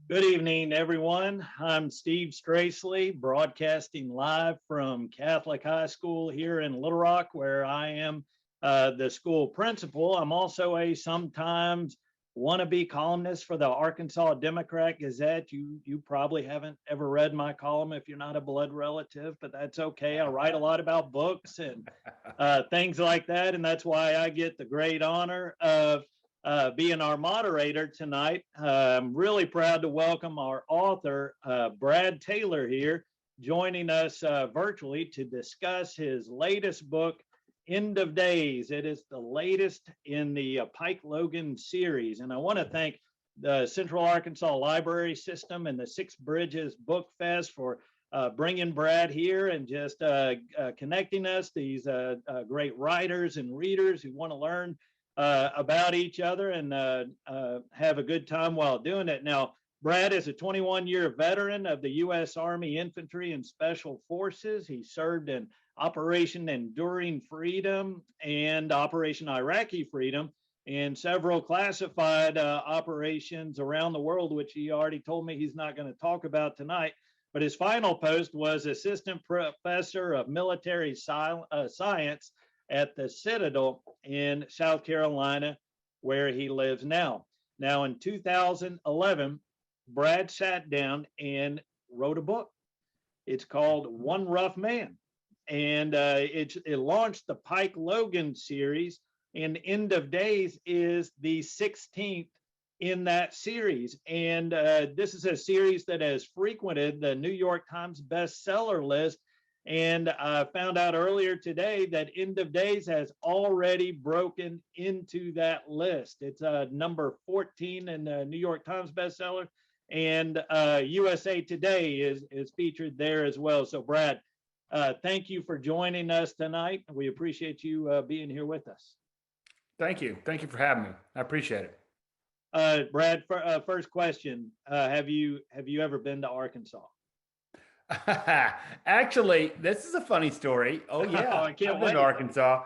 Good evening, everyone. I'm Steve Straessle, broadcasting live from Catholic High School here in Little Rock, where I am the school principal. I'm also a sometimes wannabe columnist for the Arkansas Democrat Gazette. You probably haven't ever read my column if you're not a blood relative, but that's okay. I write a lot about books and things like that, and that's why I get the great honor of being our moderator tonight. I'm really proud to welcome our author, Brad Taylor, here, joining us virtually to discuss his latest book, End of Days. It is the latest in the Pike Logan series. And I want to thank the Central Arkansas Library System and the Six Bridges Book Fest for bringing Brad here and just connecting us, these great writers and readers who want to learn about each other and have a good time while doing it. Now, Brad is a 21-year veteran of the U.S. Army Infantry and Special Forces. He served in Operation Enduring Freedom and Operation Iraqi Freedom and several classified operations around the world, which he already told me he's not going to talk about tonight. But his final post was Assistant Professor of Military Science at the Citadel in South Carolina, where he lives now. Now, in 2011, Brad sat down and wrote a book. It's called One Rough Man, and it launched the Pike Logan series, and End of Days is the 16th in that series. And this is a series that has frequented the New York Times bestseller list. And I found out earlier today that End of Days has already broken into that list. It's number 14 in the New York Times bestseller, and USA Today is featured there as well. So, Brad, thank you for joining us tonight. We appreciate you being here with us. Thank you. Thank you for having me. I appreciate it. Brad, first question: Have you ever been to Arkansas? Actually, this is a funny story. Oh yeah, I can't I've wait. been to Arkansas.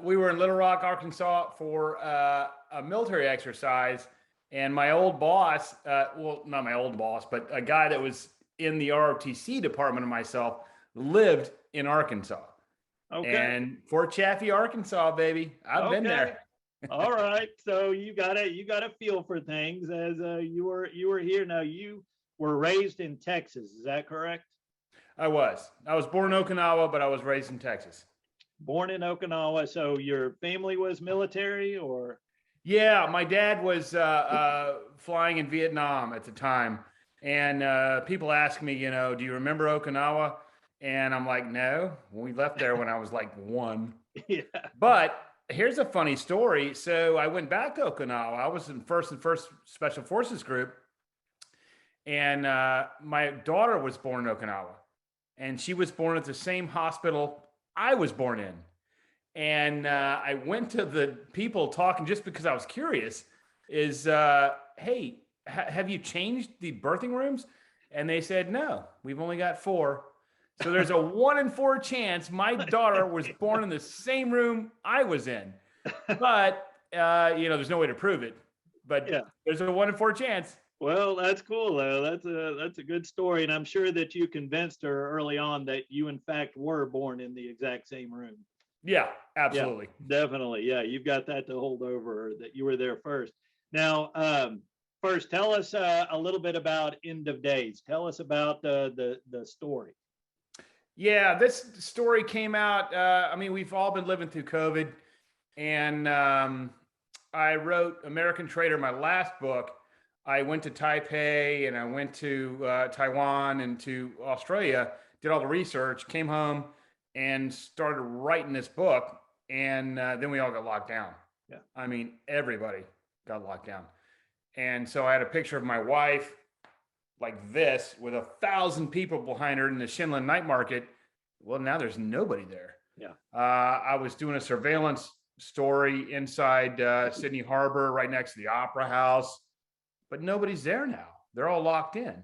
We were in Little Rock, Arkansas for a military exercise, and my old boss, well, not my old boss, but a guy that was in the ROTC department of myself, lived in Arkansas. Okay. And Fort Chaffee, Arkansas, baby. I've been there. All right. So you got a feel for things as you were here. Now you were raised in Texas, is that correct? I was born in Okinawa, but I was raised in Texas. Born in Okinawa. So your family was military, or? Yeah, my dad was flying in Vietnam at the time. And people ask me, do you remember Okinawa? And I'm like, no, we left there when I was like 1. Yeah. But here's a funny story. So I went back to Okinawa. I was in first Special Forces group. And my daughter was born in Okinawa, and she was born at the same hospital I was born in. And I went to the people talking just because I was curious is, hey, have you changed the birthing rooms? And they said, no, we've only got 4. So there's a 1 in 4 chance my daughter was born in the same room I was in. But, there's no way to prove it. But yeah, there's a 1 in 4 chance. Well, that's cool, though. That's a good story, and I'm sure that you convinced her early on that you, in fact, were born in the exact same room. Yeah, absolutely. Yeah, definitely. Yeah, you've got that to hold over, that you were there first. Now, first, tell us a little bit about End of Days. Tell us about the story. Yeah, this story came out. We've all been living through COVID, and I wrote American Trader, my last book. I went to Taipei and I went to Taiwan and to Australia, did all the research, came home and started writing this book. And then we all got locked down. Yeah. I mean, everybody got locked down. And so I had a picture of my wife like this with 1,000 people behind her in the Shinlen night market. Well, now there's nobody there. Yeah. I was doing a surveillance story inside Sydney Harbor, right next to the Opera House. But nobody's there now. They're all locked in.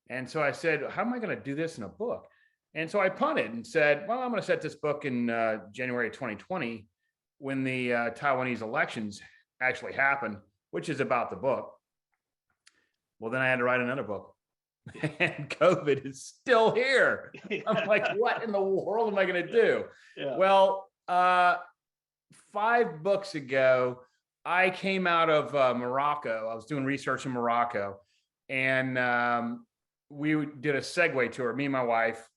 And so I said, how am I going to do this in a book? And so I punted and said, well, I'm going to set this book in January 2020 when the Taiwanese elections actually happened, which is about the book. Well, then I had to write another book. And COVID is still here. I'm like, what in the world am I going to do? Yeah. Well, 5 books ago, I came out of Morocco. I was doing research in Morocco, and we did a Segway tour. Me and my wife,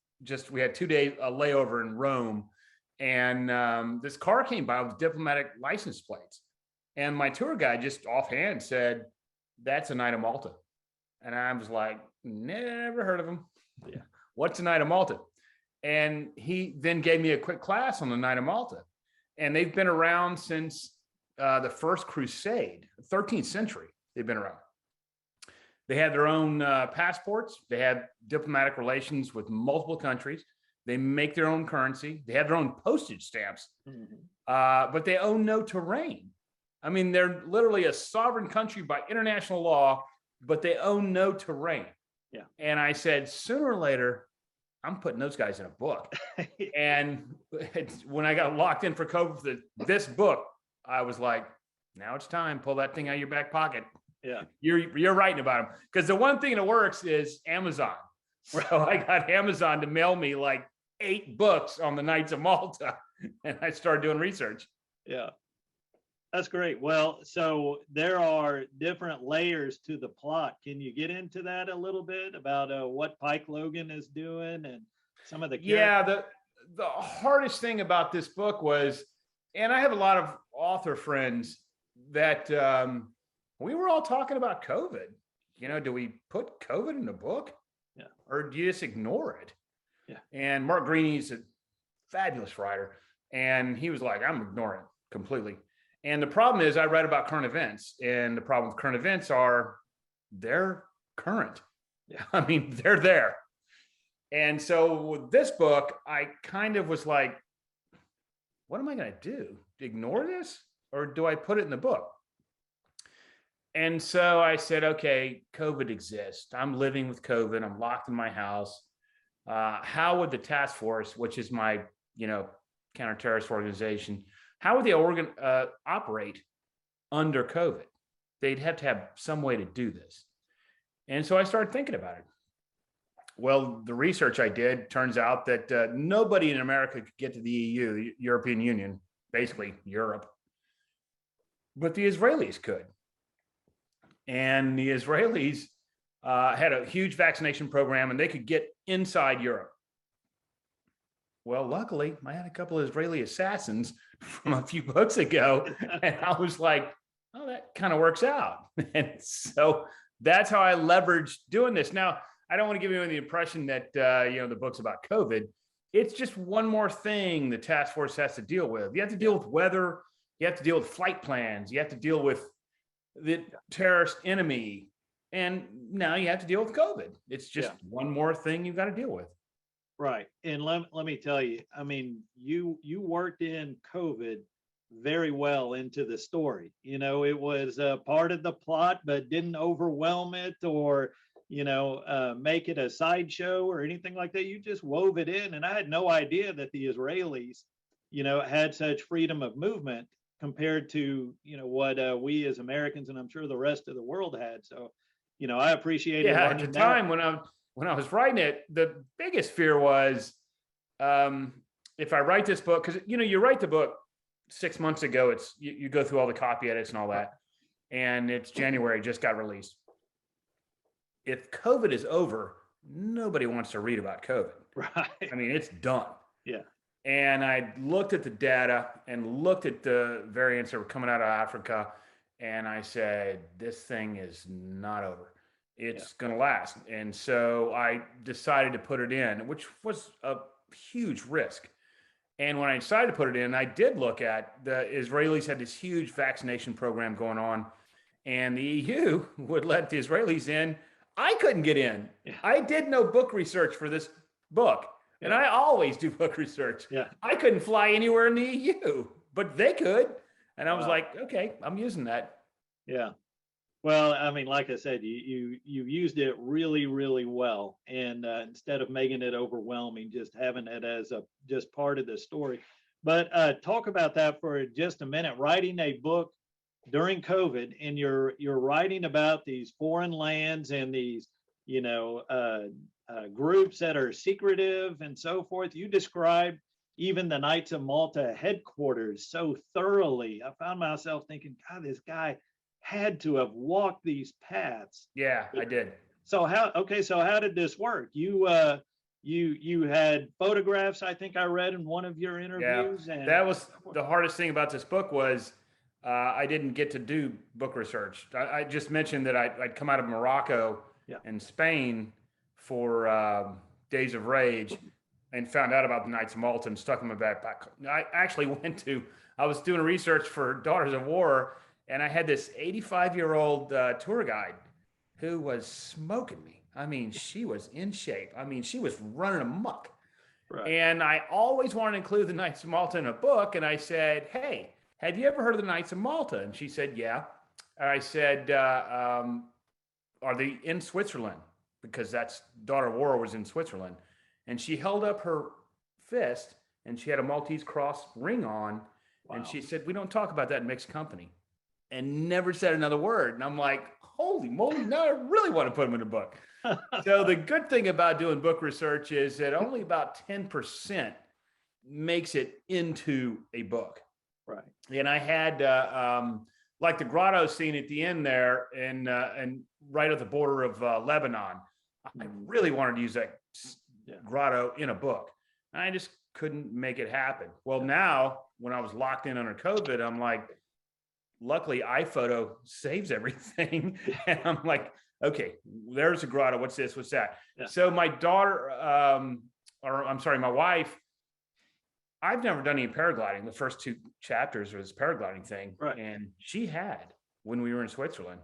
we had 2 days a layover in Rome, and this car came by with diplomatic license plates, and my tour guide just offhand said, "That's a Knight of Malta," and I was like, "Never heard of him. Yeah. What's a Knight of Malta?" And he then gave me a quick class on the Knight of Malta, and they've been around since the First Crusade, 13th century. They've been around. They had their own passports. They had diplomatic relations with multiple countries. They make their own currency. They have their own postage stamps, but they own no terrain. I mean, they're literally a sovereign country by international law, but they own no terrain. Yeah. And I said, sooner or later, I'm putting those guys in a book. And when I got locked in for COVID for this book, I was like, now it's time. Pull that thing out of your back pocket. Yeah. You're writing about them. Because the one thing that works is Amazon. So I got Amazon to mail me like 8 books on the Knights of Malta. And I started doing research. Yeah. That's great. Well, so there are different layers to the plot. Can you get into that a little bit about what Pike Logan is doing and some of the characters? Yeah, the hardest thing about this book was, and I have a lot of author friends that we were all talking about COVID. You know, do we put COVID in the book? Yeah. Or do you just ignore it? Yeah. And Mark Greeny's a fabulous writer, and he was like, I'm ignoring it completely. And the problem is I read about current events, and the problem with current events are they're current. Yeah. I mean, they're there. And so with this book, I kind of was like, what am I going to do? Ignore this? Or do I put it in the book? And so I said, okay, COVID exists. I'm living with COVID. I'm locked in my house. How would the task force, which is my, counter-terrorist organization, how would they operate under COVID? They'd have to have some way to do this. And so I started thinking about it. Well, the research I did turns out that nobody in America could get to the EU, the European Union, basically Europe, but the Israelis could. And the Israelis had a huge vaccination program, and they could get inside Europe. Well, luckily, I had a couple of Israeli assassins from a few books ago, and I was like, oh, that kind of works out. And so that's how I leveraged doing this. Now, I don't want to give anyone the impression that, the book's about COVID. It's just one more thing the task force has to deal with. You have to deal with weather. You have to deal with flight plans. You have to deal with the terrorist enemy. And now you have to deal with COVID. It's just one more thing you've got to deal with. Right. And let me tell you, I mean, you worked in COVID very well into the story. It was part of the plot, but didn't overwhelm it or, make it a sideshow or anything like that. You just wove it in. And I had no idea that the Israelis, had such freedom of movement compared to, what we as Americans, and I'm sure the rest of the world had. So, I appreciated at the time when I was writing it, the biggest fear was if I write this book, because you write the book 6 months ago, it's you go through all the copy edits and all that, and it's January, just got released. If COVID is over, nobody wants to read about COVID. Right. I mean, it's done. Yeah. And I looked at the data and looked at the variants that were coming out of Africa, and I said, this thing is not over. It's going to last. And so I decided to put it in, which was a huge risk. And when I decided to put it in, I did look at the Israelis had this huge vaccination program going on, and the EU would let the Israelis in. I couldn't get in. Yeah. I did no book research for this book, and I always do book research. Yeah. I couldn't fly anywhere in the EU, but they could. And I was like, okay, I'm using that. Yeah. Well, I mean, like I said, you used it really, really well, and instead of making it overwhelming, just having it as just part of the story. But talk about that for just a minute. Writing a book during COVID, and you're writing about these foreign lands and these, groups that are secretive and so forth. You describe even the Knights of Malta headquarters so thoroughly. I found myself thinking, God, this guy had to have walked these paths. Yeah, I did. So how did this work? You had photographs, I think I read in one of your interviews. And that was the hardest thing about this book was I didn't get to do book research. I just mentioned that I'd come out of Morocco and Spain for Days of Rage and found out about the Knights of Malta and stuck in my backpack. I was doing research for Daughters of War, and I had this 85-year-old tour guide who was smoking me. I mean, she was in shape. I mean, she was running amok. Right. And I always wanted to include the Knights of Malta in a book. And I said, hey, have you ever heard of the Knights of Malta? And she said, yeah. And I said, are they in Switzerland? Because that's Daughter of War was in Switzerland. And she held up her fist and she had a Maltese cross ring on. Wow. And she said, we don't talk about that in mixed company. And never said another word. And I'm like, holy moly, now I really want to put them in a book. So the good thing about doing book research is that only about 10% makes it into a book. Right. And I had like the grotto scene at the end there and right at the border of Lebanon. I really wanted to use that grotto in a book. I just couldn't make it happen. Well, now when I was locked in under COVID, I'm like, luckily iPhoto saves everything. And I'm like, okay, there's a grotto. What's this? What's that? Yeah. So my daughter, my wife, I've never done any paragliding. The first 2 chapters was paragliding thing. Right. And she had when we were in Switzerland.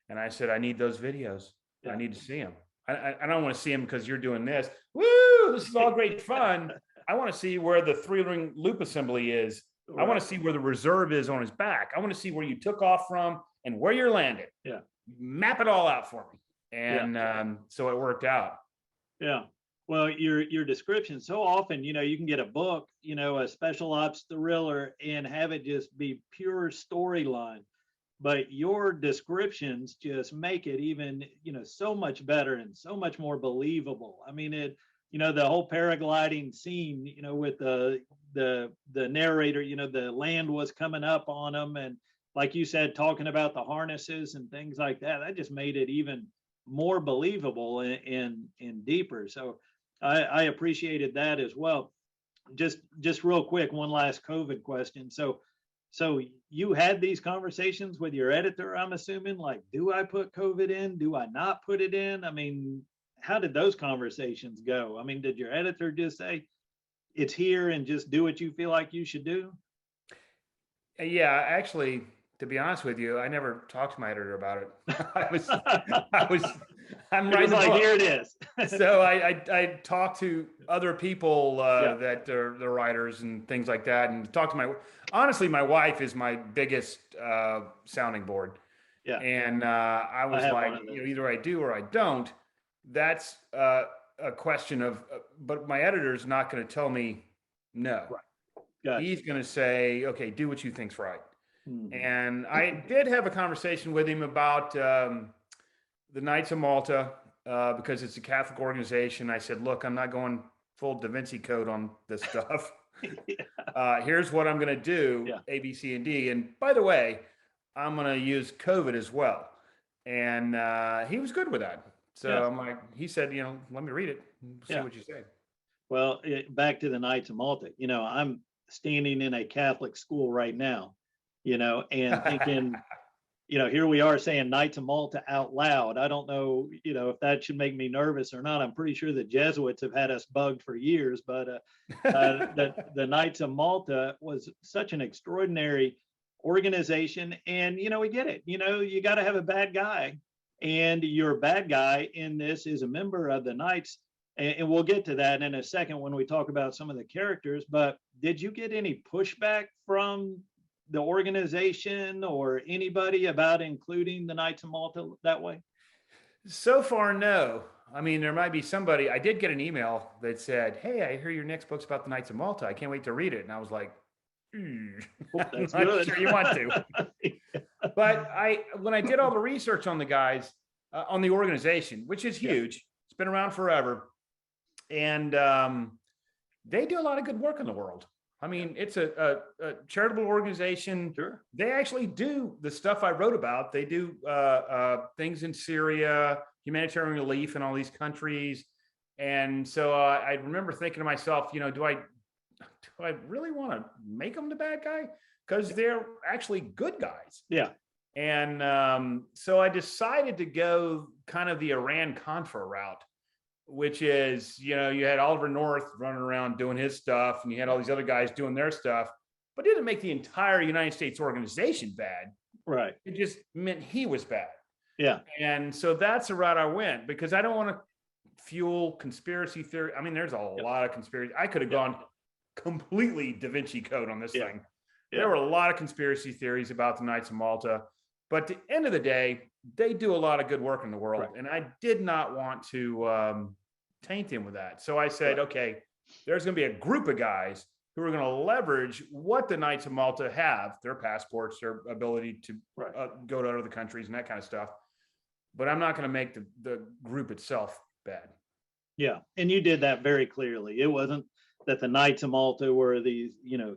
And I said, I need those videos. Yeah. I need to see them. I don't want to see them because you're doing this. Woo, this is all great fun. I want to see where the 3-ring loop assembly is. Right. I want to see where the reserve is on his back. I want to see where you took off from and where you're landed. Yeah. Map it all out for me. And so it worked out. Yeah. Well, your description, so often, you can get a book, a special ops thriller and have it just be pure storyline. But your descriptions just make it even, so much better and so much more believable. I mean, the whole paragliding scene, with the narrator, the land was coming up on them. And like you said, talking about the harnesses and things like that, that just made it even more believable and deeper. So I appreciated that as well. Just real quick, one last COVID question. So you had these conversations with your editor, I'm assuming, like, do I put COVID in? Do I not put it in? I mean, how did those conversations go? I mean, did your editor just say it's here and just do what you feel like you should do? Yeah, actually, to be honest with you, I never talked to my editor about it. I'm writing like, here it is. So I talked to other people that are the writers and things like that, and talked to honestly, my wife is my biggest sounding board. Yeah. And I was like, either I do or I don't. That's a question of, but my editor's not going to tell me no. Right. Gotcha. He's going to say, okay, do what you think's right. Mm-hmm. And I did have a conversation with him about the Knights of Malta because it's a Catholic organization. I said, look, I'm not going full Da Vinci Code on this stuff. Here's what I'm going to do, A, B, C, and D. And by the way, I'm going to use COVID as well. And he was good with that. So I'm like, he said, let me read it and see what you say. Well, back to the Knights of Malta, I'm standing in a Catholic school right now, and thinking, here we are saying Knights of Malta out loud. I don't know, if that should make me nervous or not. I'm pretty sure the Jesuits have had us bugged for years, but the Knights of Malta was such an extraordinary organization. And, we get it, you got to have a bad guy. And your bad guy in this is a member of the Knights. And we'll get to that in a second when we talk about some of the characters. But did you get any pushback from the organization or anybody about including the Knights of Malta that way? So far, no. I mean, there might be somebody. I did get an email that said, hey, I hear your next book's about the Knights of Malta. I can't wait to read it. And I was like, that's I'm good. not sure you want to. But when I did all the research on the guys, on the organization, which is huge, it's been around forever, and they do a lot of good work in the world. I mean, it's a charitable organization. Sure. They actually do the stuff I wrote about. They do things in Syria, humanitarian relief in all these countries. And so I remember thinking to myself, do I really want to make them the bad guy? Because they're actually good guys. Yeah. And so I decided to go kind of the Iran-Contra route, which is, you had Oliver North running around doing his stuff, and you had all these other guys doing their stuff, but it didn't make the entire United States organization bad. Right. It just meant he was bad. Yeah. And so that's the route I went, because I don't want to fuel conspiracy theory. I mean, there's a lot of conspiracy. I could have gone completely Da Vinci Code on this thing. There were a lot of conspiracy theories about the Knights of Malta, but at the end of the day, they do a lot of good work in the world. Right. And I did not want to taint him with that. So I said, okay, there's going to be a group of guys who are going to leverage what the Knights of Malta have, their passports, their ability to go to other countries and that kind of stuff. But I'm not going to make the group itself bad. Yeah. And you did that very clearly. It wasn't that the Knights of Malta were these,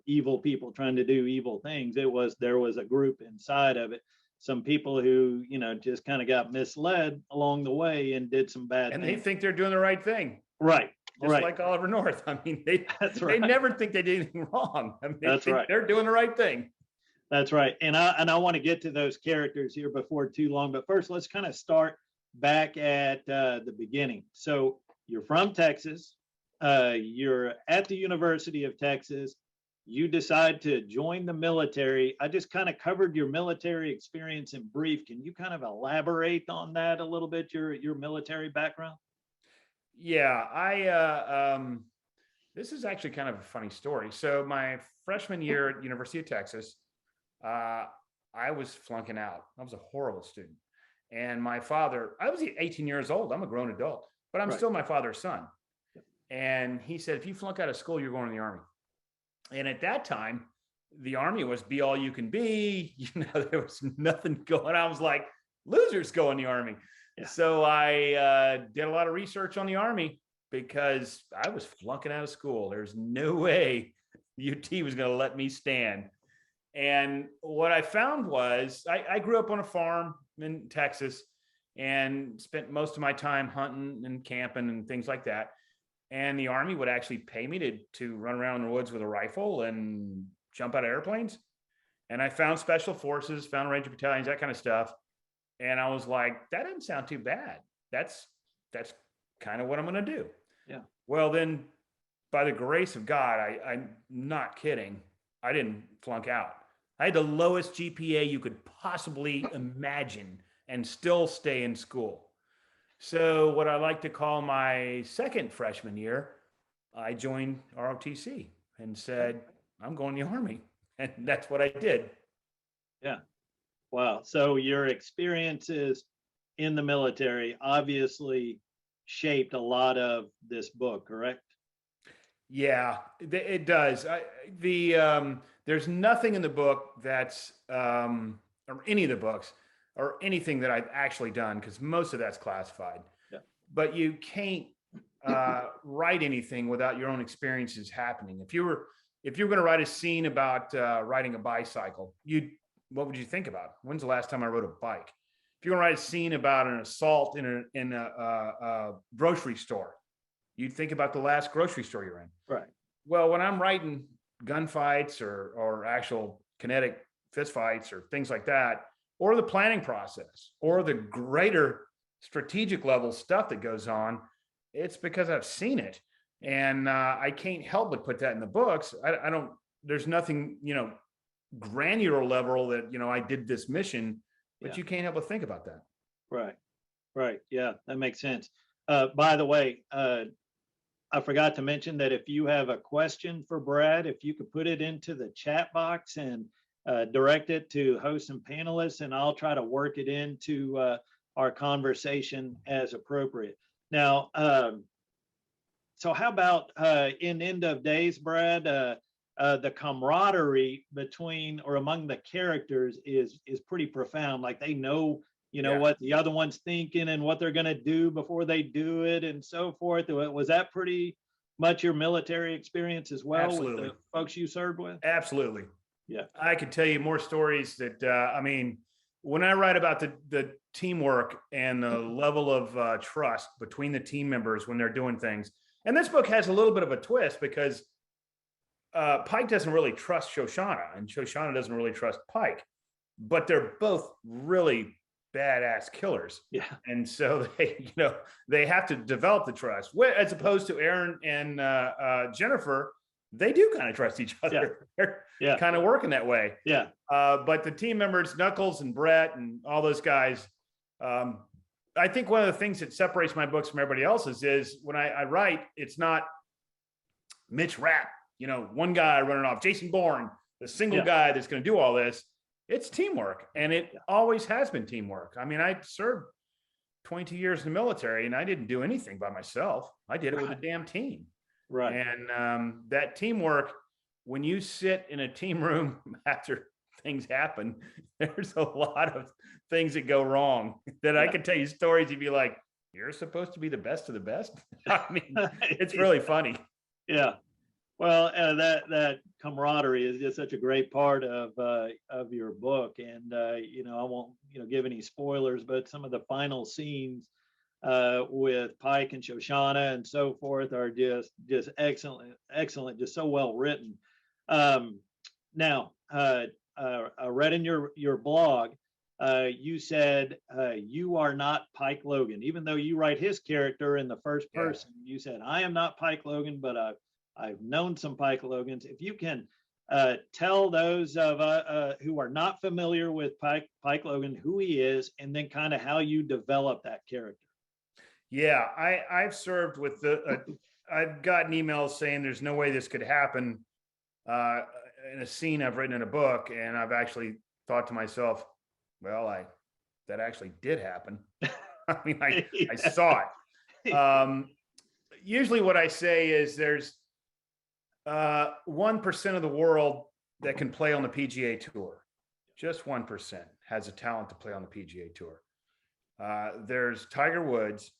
evil people trying to do evil things. There was a group inside of it. Some people who, just kind of got misled along the way and did some bad things. And they think they're doing the right thing. Right. Just like Oliver North. I mean, they never think they did anything wrong. I mean, they think they're doing the right thing. That's right. And I want to get to those characters here before too long. But first, let's kind of start back at the beginning. So you're from Texas. You're at the University of Texas. You decide to join the military. I just kind of covered your military experience in brief. Can you kind of elaborate on that a little bit, your military background? Yeah, this is actually kind of a funny story. So my freshman year at University of Texas, I was flunking out. I was a horrible student. And my father, I was 18 years old. I'm a grown adult, but I'm still my father's son. And he said, if you flunk out of school, you're going to the Army. And at that time, the Army was be all you can be. There was nothing going on. I was like, losers go in the Army. Yeah. So I did a lot of research on the Army because I was flunking out of school. There's no way UT was going to let me stand. And what I found was I grew up on a farm in Texas and spent most of my time hunting and camping and things like that. And the Army would actually pay me to run around in the woods with a rifle and jump out of airplanes. And I found special forces, found Ranger battalions, that kind of stuff. And I was like, that doesn't sound too bad. That's kind of what I'm going to do. Yeah. Well, then by the grace of God, I'm not kidding. I didn't flunk out. I had the lowest GPA you could possibly imagine and still stay in school. So what I like to call my second freshman year, I joined ROTC and said, I'm going to the Army. And that's what I did. Yeah. Wow. So your experiences in the military obviously shaped a lot of this book, correct? Yeah, it does. There's nothing in the book that's, or any of the books, or anything that I've actually done, because most of that's classified. Yeah. But you can't write anything without your own experiences happening. If you were going to write a scene about riding a bicycle, what would you think about? When's the last time I rode a bike? If you're going to write a scene about an assault in a grocery store, you'd think about the last grocery store you're in. Right. Well, when I'm writing gunfights or actual kinetic fistfights or things like that, or the planning process, or the greater strategic level stuff that goes on, it's because I've seen it. And I can't help but put that in the books. There's nothing, granular level that, I did this mission, but you can't help but think about that. Right. Yeah, that makes sense. By the way, I forgot to mention that if you have a question for Brad, if you could put it into the chat box and direct it to hosts and panelists, and I'll try to work it into our conversation as appropriate. Now, so how about in End of Days, Brad? the camaraderie between or among the characters is pretty profound. Like they know, Yeah. what the other one's thinking and what they're going to do before they do it and so forth. Was that pretty much your military experience as well? Absolutely. With the folks you served with? Absolutely. Yeah. I could tell you more stories that, I mean, when I write about the teamwork and the level of trust between the team members when they're doing things, and this book has a little bit of a twist because Pike doesn't really trust Shoshanna, and Shoshanna doesn't really trust Pike, but they're both really badass killers. Yeah. And so they have to develop the trust, as opposed to Aaron and Jennifer. They do kind of trust each other. They're kind of working that way. Yeah. But the team members, Knuckles and Brett and all those guys, I think one of the things that separates my books from everybody else's is when I write, it's not Mitch Rapp, one guy running off, Jason Bourne, the single guy that's going to do all this. It's teamwork, and it always has been teamwork. I mean, I served 22 years in the military, and I didn't do anything by myself. I did it with a damn team. Right. And that teamwork, when you sit in a team room after things happen, there's a lot of things that go wrong that I could tell you stories. You'd be like, you're supposed to be the best of the best. I mean, it's really funny. Yeah. Well, that camaraderie is just such a great part of your book, and I won't give any spoilers, but some of the final scenes with Pike and Shoshanna and so forth are just excellent, just so well written. Now, I read in your blog, you said you are not Pike Logan, even though you write his character in the first person. You said, I am not Pike Logan, but I've known some Pike Logans. If you can tell those of who are not familiar with Pike Logan who he is, and then kind of how you develop that character. Yeah, I've served with I've gotten emails saying there's no way this could happen in a scene I've written in a book, and I've actually thought to myself, well, that actually did happen. I mean, I saw it. Usually what I say is there's 1% of the world that can play on the PGA Tour. Just 1% has a talent to play on the PGA Tour. There's Tiger Woods,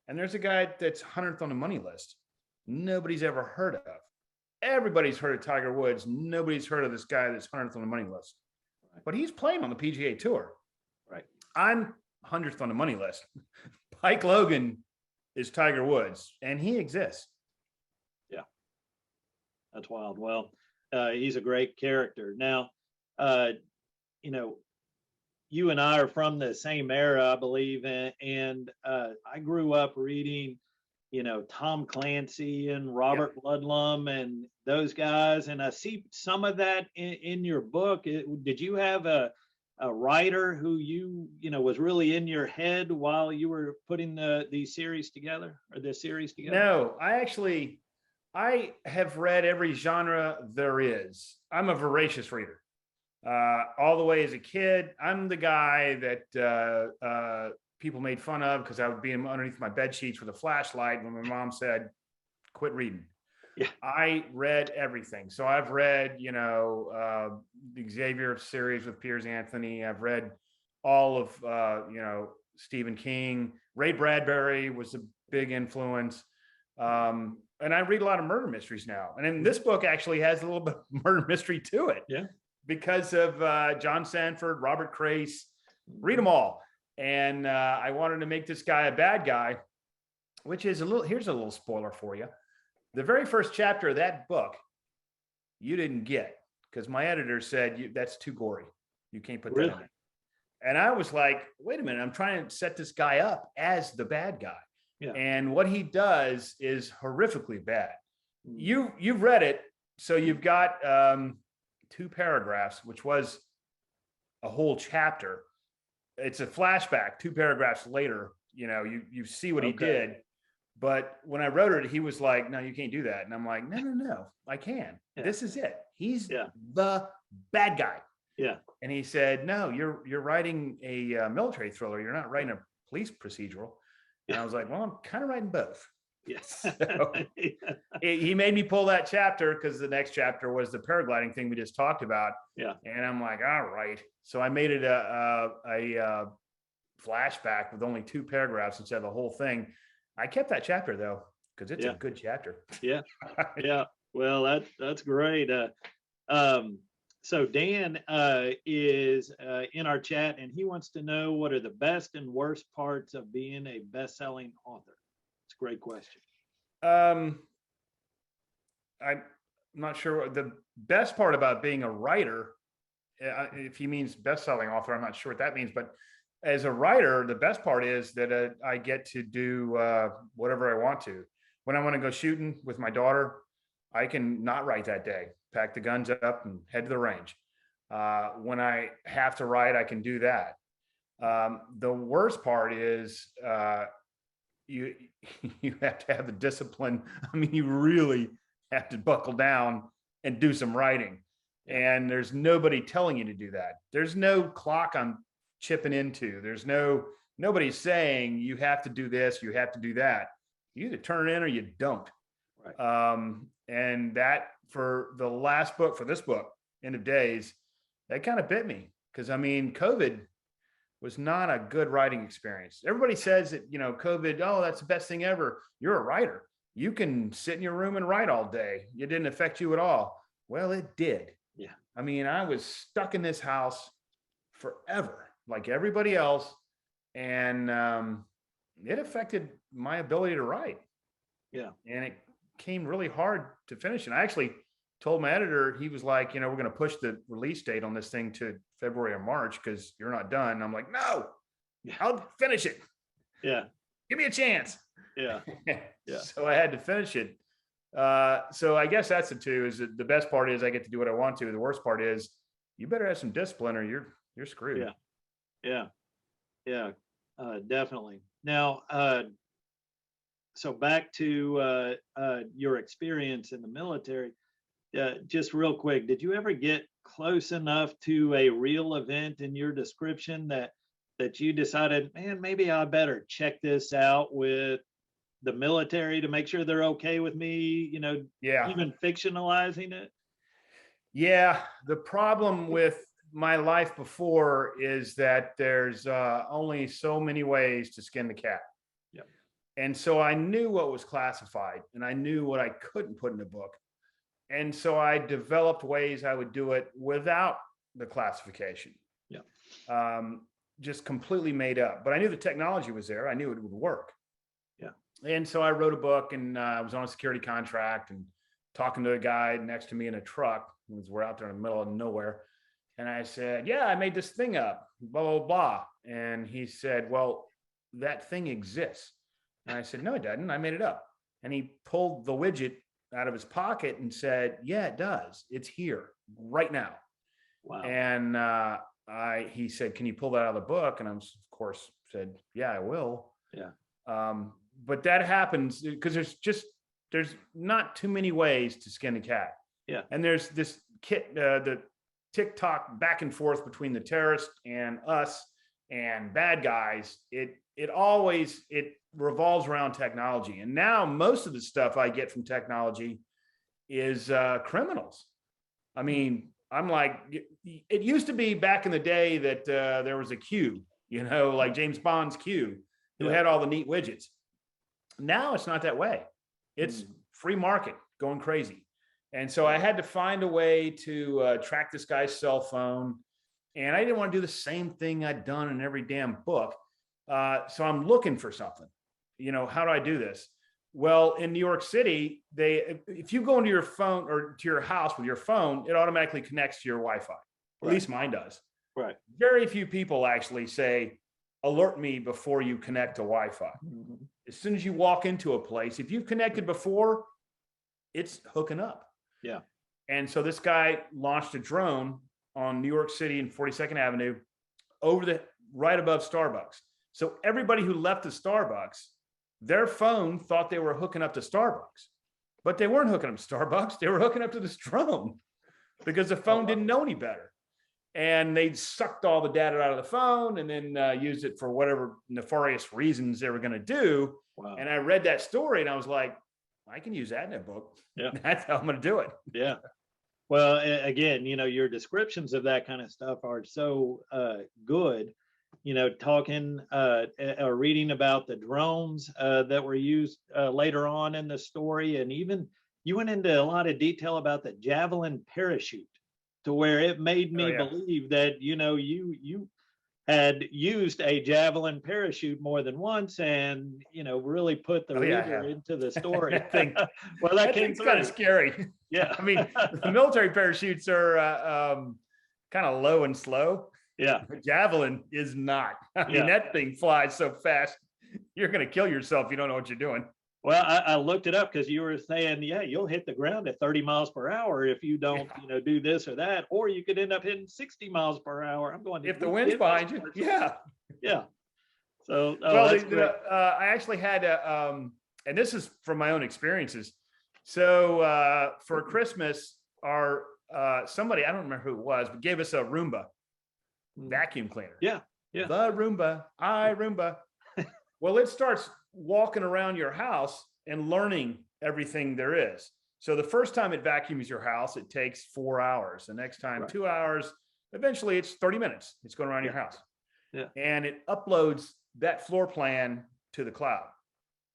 and there's a guy that's 100th on the money list. Nobody's ever heard of. Everybody's heard of Tiger Woods. Nobody's heard of this guy that's 100th on the money list. But he's playing on the PGA Tour. Right. I'm 100th on the money list. Pike Logan is Tiger Woods, and he exists. Yeah. That's wild. Well, he's a great character. Now, you and I are from the same era, I believe, and I grew up reading, Tom Clancy and Robert Ludlum and those guys, and I see some of that in your book. Did you have a writer who was really in your head while you were putting these series together, or this series together? No, I have read every genre there is. I'm a voracious reader. All the way as a kid, I'm the guy that people made fun of because I would be underneath my bed sheets with a flashlight when my mom said, quit reading. Yeah. I read everything. So I've read, the Xavier series with Piers Anthony. I've read all of, Stephen King. Ray Bradbury was a big influence. And I read a lot of murder mysteries now. And then this book actually has a little bit of murder mystery to it. Yeah. Because of John Sanford, Robert Crace, read them all. And I wanted to make this guy a bad guy, which is here's a little spoiler for you. The very first chapter of that book, you didn't get, because my editor said, that's too gory. You can't put that in there. And I was like, wait a minute, I'm trying to set this guy up as the bad guy. Yeah. And what he does is horrifically bad. You've read it, so you've got 2 paragraphs, which was a whole chapter. It's a flashback 2 paragraphs later. You see what he did. But when I wrote it, he was like, no, you can't do that. And I'm like, no, I can. Yeah. This is it. He's the bad guy. Yeah. And he said, no, you're writing a military thriller. You're not writing a police procedural. And I was like, well, I'm kind of writing both. Yes. So he made me pull that chapter because the next chapter was the paragliding thing we just talked about. Yeah. And I'm like, all right. So I made it a flashback with only 2 paragraphs instead of the whole thing. I kept that chapter though, because it's a good chapter. Yeah. Yeah. Well, that's great. So Dan is in our chat, and he wants to know what are the best and worst parts of being a best-selling author. It's a great question. I'm not sure what the best part about being a writer. If he means best-selling author, I'm not sure what that means. But as a writer, the best part is that I get to do whatever I want to. When I want to go shooting with my daughter, I can not write that day. Pack the guns up and head to the range. When I have to write, I can do that. The worst part is you you have to have the discipline. I mean, you really have to buckle down and do some writing. And there's nobody telling you to do that. There's no clock I'm chipping into. There's nobody saying you have to do this, you have to do that. You either turn it in or you don't. Right. And that for the last book, for this book, End of Days, that kind of bit me. Because I mean, COVID was not a good writing experience. Everybody says that, COVID, oh, that's the best thing ever. You're a writer. You can sit in your room and write all day. It didn't affect you at all. Well, it did. Yeah. I mean, I was stuck in this house forever, like everybody else. And it affected my ability to write. Yeah. And it came really hard to finish. And I actually told my editor, he was like, we're going to push the release date on this thing to February or March because you're not done. And I'm like, no, I'll finish it. Yeah. Give me a chance. Yeah. Yeah. So I had to finish it. So I guess that's the two, is that the best part is I get to do what I want to. The worst part is you better have some discipline or you're screwed. Yeah. Yeah. Yeah. Definitely. Now, so back to your experience in the military, just real quick, did you ever get close enough to a real event in your description that you decided, man, maybe I better check this out with the military to make sure they're okay with me, even fictionalizing it? Yeah. The problem with my life before is that there's only so many ways to skin the cat. Yep. And so I knew what was classified and I knew what I couldn't put in a book. And so I developed ways I would do it without the classification. Yeah. Just completely made up. But I knew the technology was there. I knew it would work. Yeah. And so I wrote a book, and I was on a security contract and talking to a guy next to me in a truck. We're out there in the middle of nowhere. And I said, yeah, I made this thing up, blah, blah, blah. And he said, well, that thing exists. And I said, no, it doesn't. I made it up. And he pulled the widget out of his pocket and said, yeah, it does. It's here right now. Wow. And he said, can you pull that out of the book? And I, of course, said, yeah, I will. Yeah. But that happens because there's not too many ways to skin a cat. Yeah. And there's this the TikTok back and forth between the terrorists and us and bad guys. It revolves around technology. And now most of the stuff I get from technology is criminals. I mean, I'm like, it used to be back in the day that there was a Q, like James Bond's Q, who had all the neat widgets. Now it's not that way. It's free market going crazy. And so I had to find a way to track this guy's cell phone. And I didn't want to do the same thing I'd done in every damn book. So I'm looking for something. How do I do this? Well, in New York City, if you go into your phone or to your house with your phone, it automatically connects to your Wi-Fi. At least mine does. Right. Very few people actually say, alert me before you connect to Wi-Fi. Mm-hmm. As soon as you walk into a place, if you've connected before, it's hooking up. Yeah. And so this guy launched a drone on New York City and 42nd Avenue right above Starbucks. So everybody who left the Starbucks, their phone thought they were hooking up to Starbucks, but they weren't hooking up to Starbucks. They were hooking up to this drone because the phone didn't know any better. and they sucked all the data out of the phone and then used it for whatever nefarious reasons they were going to do. Wow. And I read that story and I was like, I can use that in a book. Yeah. That's how I'm going to do it. Yeah. Well, again, your descriptions of that kind of stuff are so good. Talking or reading about the drones that were used later on in the story, and even you went into a lot of detail about the javelin parachute, to where it made me believe that you had used a javelin parachute more than once, and really put the reader into the story. Well, that thing's kind of scary. Yeah. I mean, the military parachutes are kind of low and slow. Yeah. The javelin is not. I mean, that thing flies so fast, you're going to kill yourself if you don't know what you're doing. Well, I looked it up because you were saying, you'll hit the ground at 30 miles per hour if you don't, do this or that, or you could end up hitting 60 miles per hour. I'm going, if the wind's behind you. Yeah. Yeah. So, I actually had and this is from my own experiences. So for Christmas, our somebody, I don't remember who it was, but gave us a Roomba vacuum cleaner. Yeah. Yeah. The Roomba, Roomba. Well, it starts walking around your house and learning everything there is. So the first time it vacuums your house, it takes 4 hours. The next time, 2 hours. Eventually, it's 30 minutes. It's going around your house. Yeah. And it uploads that floor plan to the cloud.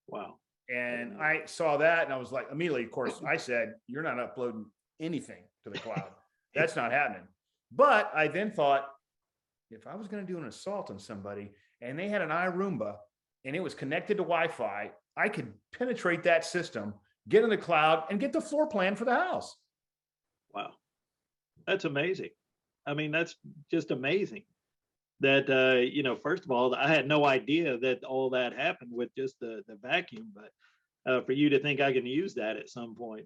Wow. And I saw that and I was like, immediately, of course, I said, you're not uploading anything to the cloud. That's not happening. But I then thought, if I was going to do an assault on somebody and they had an iRoomba and it was connected to Wi-Fi, I could penetrate that system, get in the cloud, and get the floor plan for the house. Wow. That's amazing. I mean, that's just amazing that, first of all, I had no idea that all that happened with just the vacuum, but for you to think I can use that at some point,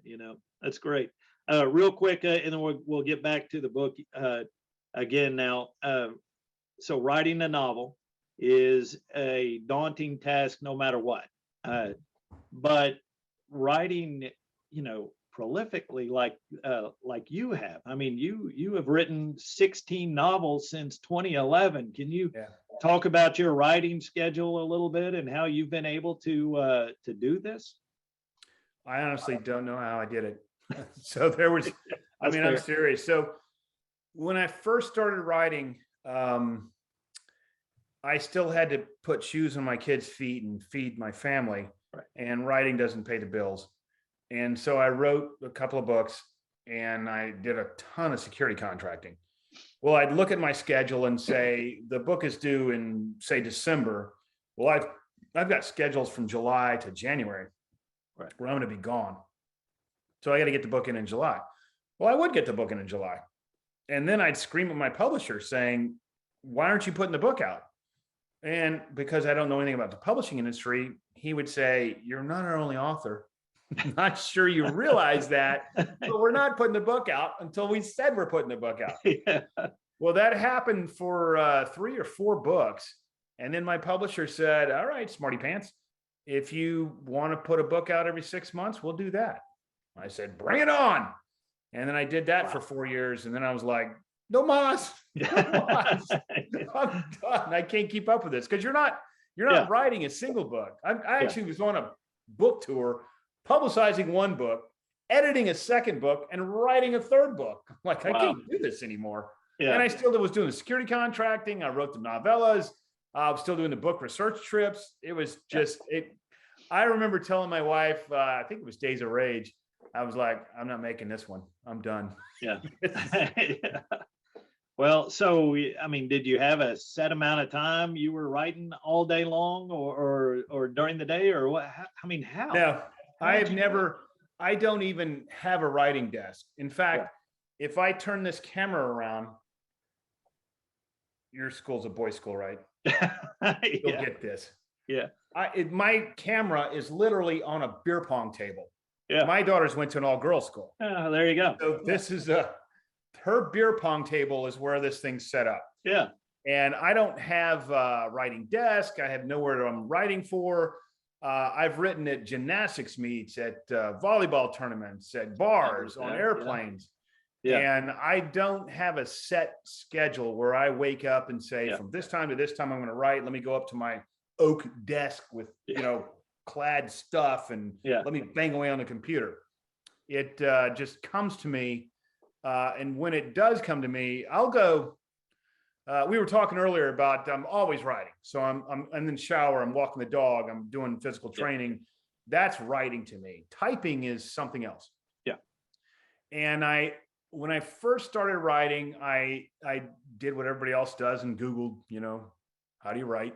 that's great. Real quick, and then we'll get back to the book again now. So writing a novel is a daunting task no matter what. But writing, prolifically like you have. I mean, you have written 16 novels since 2011. Can you talk about your writing schedule a little bit and how you've been able to do this? I honestly don't know how I did it. So there was, I mean, I'm serious. So when I first started writing, I still had to put shoes on my kids' feet and feed my family, and writing doesn't pay the bills. And so I wrote a couple of books and I did a ton of security contracting. Well, I'd look at my schedule and say, the book is due in, say, December. Well, I've got schedules from July to January where I'm going to be gone. So I got to get the book in July. Well, I would get the book in July. And then I'd scream at my publisher saying, why aren't you putting the book out? And because I don't know anything about the publishing industry, he would say, you're not our only author. Not sure you realize that, but we're not putting the book out until we said we're putting the book out. Yeah. Well, that happened for 3 or 4 books. And then my publisher said, all right, smarty pants, if you want to put a book out every 6 months, we'll do that. I said, bring it on. And then I did that for 4 years. And then I was like, no mas. I'm done. I can't keep up with this because you're not writing a single book. I actually was on a book tour, publicizing one book, editing a second book, and writing a third book. I'm like, I can't do this anymore. Yeah. And I still was doing the security contracting. I wrote the novellas. I was still doing the book research trips. It was just I remember telling my wife, I think it was Days of Rage, I was like, I'm not making this one. I'm done. Yeah. Well, so, I mean, did you have a set amount of time you were writing all day long or during the day or what? I mean, how? No, I don't even have a writing desk. In fact, if I turn this camera around, your school's a boys' school, right? You'll get this. Yeah. My camera is literally on a beer pong table. Yeah. My daughters went to an all-girls school. Oh, there you go. So this is her beer pong table is where this thing's set up. Yeah. And I don't have a writing desk. I have nowhere I'm writing for. I've written at gymnastics meets, at volleyball tournaments, at bars, on airplanes. And I don't have a set schedule where I wake up and say, from this time to this time, I'm going to write. Let me go up to my oak desk with, clad stuff and let me bang away on the computer. It just comes to me. And when it does come to me, I'll go. We were talking earlier about I'm always writing. So I'm in the shower, I'm walking the dog, I'm doing physical training. That's writing to me. Typing is something else. Yeah. And when I first started writing, I did what everybody else does and Googled, how do you write?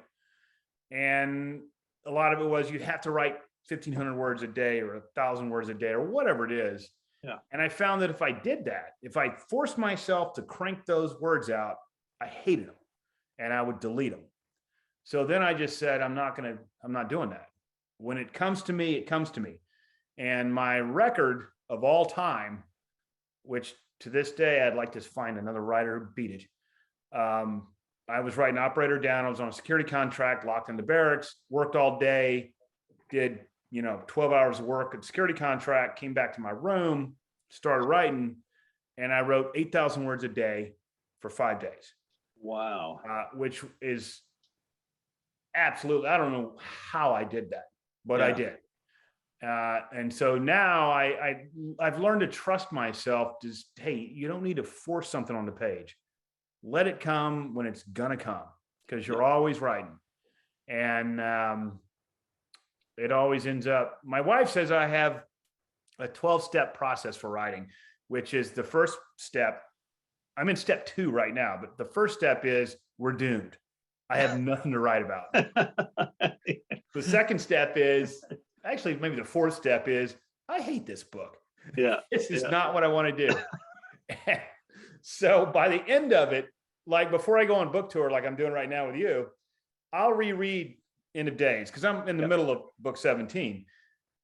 And a lot of it was you'd have to write 1,500 words a day or 1,000 words a day or whatever it is. Yeah. And I found that if I did that, if I forced myself to crank those words out, I hated them and I would delete them. So then I just said, I'm not doing that. When it comes to me, it comes to me. And my record of all time, which to this day, I'd like to find another writer who beat it. I was writing Operator Down. I was on a security contract, locked in the barracks, worked all day, did 12 hours of work at security contract, came back to my room, started writing, and I wrote 8,000 words a day for 5 days. Wow. Which is absolutely, I don't know how I did that, but I did. And so now I've learned to trust myself. Just, hey, you don't need to force something on the page. Let it come when it's gonna come, because you're always writing. And it always ends up, my wife says I have a 12-step process for writing, which is the first step. I'm in step 2 right now, but the first step is we're doomed. I have nothing to write about. The second step is, actually, maybe the fourth step is, I hate this book. Yeah. This is not what I want to do. So by the end of it, like before I go on book tour, like I'm doing right now with you, I'll reread End of Days because I'm in the middle of book 17.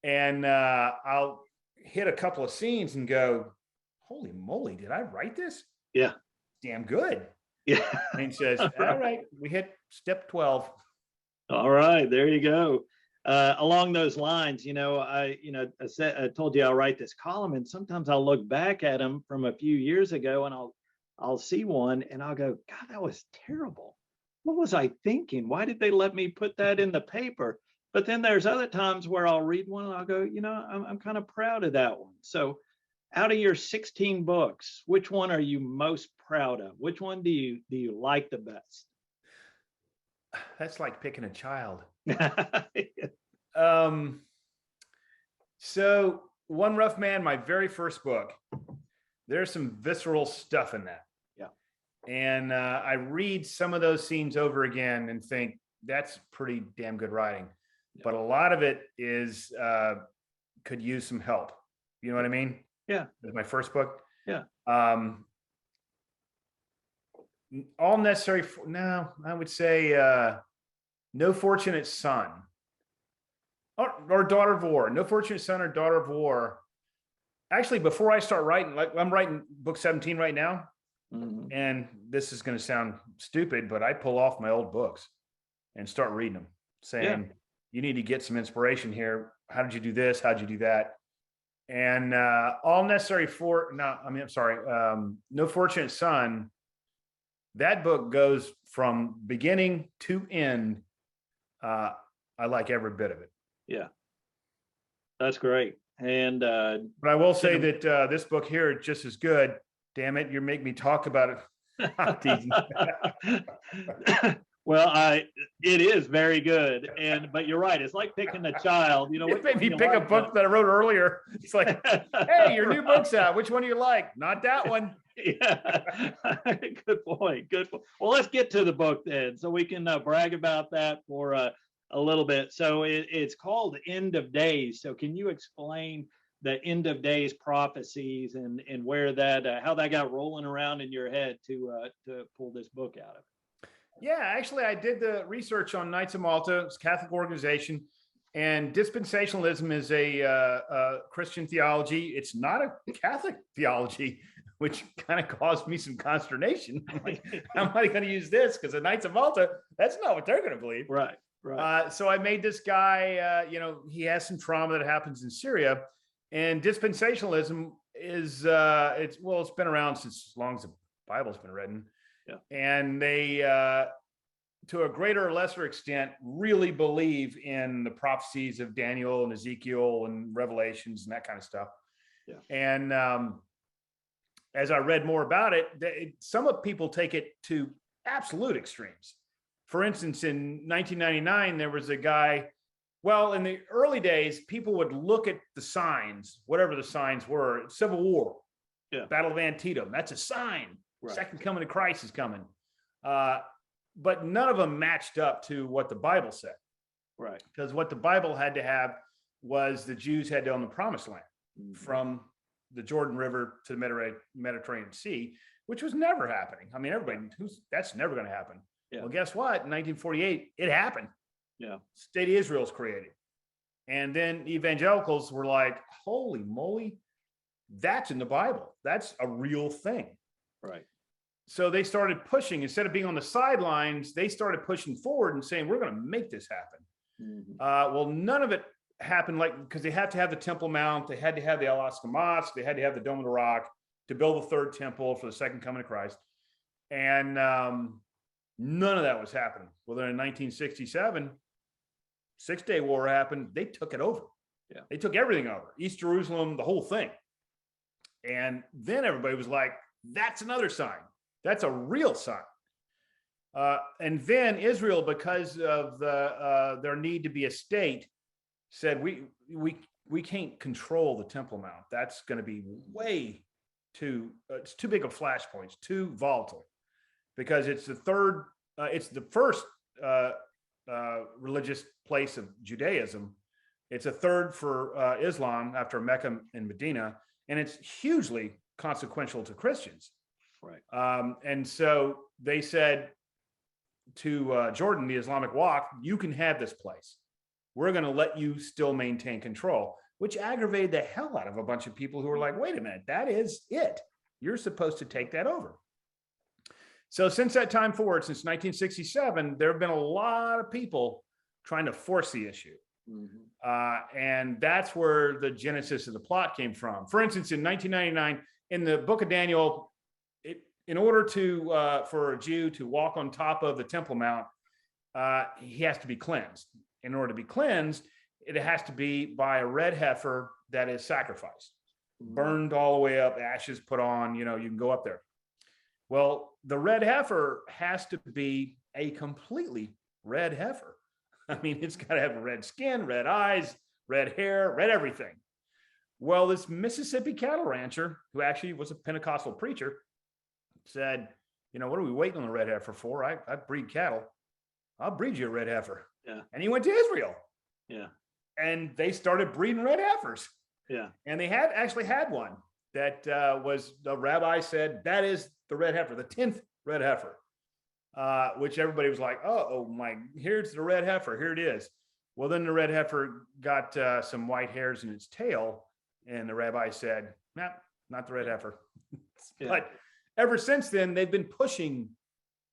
And I'll hit a couple of scenes and go, holy moly, did I write this? Yeah. Damn good. Yeah. And he says, all right, we hit step 12. All right, there you go. Along those lines, I told you I'll write this column, and sometimes I'll look back at them from a few years ago, and I'll see one, and I'll go, God, that was terrible. What was I thinking? Why did they let me put that in the paper? But then there's other times where I'll read one and I'll go, I'm kind of proud of that one. So, out of your 16 books, which one are you most proud of? Which one do you like the best? That's like picking a child. Yeah. So One Rough Man, my very first book, there's some visceral stuff in that. Yeah. And I read some of those scenes over again and think that's pretty damn good writing. Yeah. But a lot of it is could use some help. You know what I mean? Yeah. That's my first book. Yeah. All Necessary. No, I would say No Fortunate Son. Or Daughter of War. No Fortunate Son or Daughter of War. Actually, before I start writing, like I'm writing book 17 right now. Mm-hmm. And this is going to sound stupid, but I pull off my old books and start reading them, saying, you need to get some inspiration here. How did you do this? How'd you do that? And No Fortunate Son, that book goes from beginning to end. I like every bit of it. Yeah, that's great. And but I will say that this book here is just as good. Damn it, you make me talk about it. I'm teasing. Well, it is very good, but you're right. It's like picking a child. It made me pick a book that I wrote earlier. It's like, hey, your new book's out. Which one do you like? Not that one. Yeah, good point. Good point. Well, let's get to the book then, so we can brag about that for a little bit. So it's called End of Days. So can you explain the End of Days prophecies and where that how that got rolling around in your head to pull this book out of? Yeah, actually, I did the research on Knights of Malta. It's a Catholic organization, and dispensationalism is a Christian theology. It's not a Catholic theology, which kind of caused me some consternation. I'm like, how am I going to use this? Because the Knights of Malta, that's not what they're going to believe. Right. So I made this guy, he has some trauma that happens in Syria, and dispensationalism is it's been around since as long as the Bible's been written. Yeah. And they to a greater or lesser extent really believe in the prophecies of Daniel and Ezekiel and Revelations and that kind of stuff. Yeah. And as I read more about it, some of people take it to absolute extremes. For instance, in 1999, there was a guy. Well, in the early days, people would look at the signs, whatever the signs were. Civil War, Battle of Antietam. That's a sign. Right. Second coming of Christ is coming. But none of them matched up to what the Bible said. Right. Because what the Bible had to have was the Jews had to own the promised land from the Jordan River to the Mediterranean Sea, which was never happening. I mean, that's never going to happen. Yeah. Well, guess what? In 1948, it happened. Yeah. State of Israel's created. And then evangelicals were like, holy moly, that's in the Bible. That's a real thing. Right. So they started pushing, instead of being on the sidelines, they started pushing forward and saying, we're going to make this happen. Mm-hmm. Well, none of it happened because they had to have the Temple Mount. They had to have the Al-Aqsa Mosque. They had to have the Dome of the Rock to build the third temple for the second coming of Christ. And none of that was happening. Well, then in 1967, Six-Day War happened. They took it over. Yeah. They took everything over. East Jerusalem, the whole thing. And then everybody was like, that's another sign. That's a real sign. And then Israel, because of their need to be a state, said, we can't control the Temple Mount. That's going to be way too, it's too big of flashpoints, too volatile, because it's the first religious place of Judaism. It's a third for Islam after Mecca and Medina, and it's hugely consequential to Christians. Right. And so they said to Jordan, the Islamic Waqf, you can have this place. We're going to let you still maintain control, which aggravated the hell out of a bunch of people who were like, wait a minute, that is it. You're supposed to take that over. So since that time forward, since 1967, there have been a lot of people trying to force the issue. Mm-hmm. And that's where the genesis of the plot came from. For instance, in 1999, in the book of Daniel, in order for a Jew to walk on top of the Temple Mount, he has to be cleansed. In order to be cleansed, it has to be by a red heifer that is sacrificed, burned all the way up, ashes put on, you can go up there. Well, the red heifer has to be a completely red heifer. I mean, it's got to have red skin, red eyes, red hair, red everything. Well, this Mississippi cattle rancher, who actually was a Pentecostal preacher, said, what are we waiting on the red heifer for? I breed cattle. I'll breed you a red heifer. Yeah. And he went to Israel. Yeah. And they started breeding red heifers. Yeah. And they actually had one that was, the rabbi said, that is the red heifer, the 10th red heifer, which everybody was like, oh my, here's the red heifer. Here it is. Well, then the red heifer got some white hairs in its tail. And the rabbi said, nah, not the red heifer. Yeah. But ever since then, they've been pushing,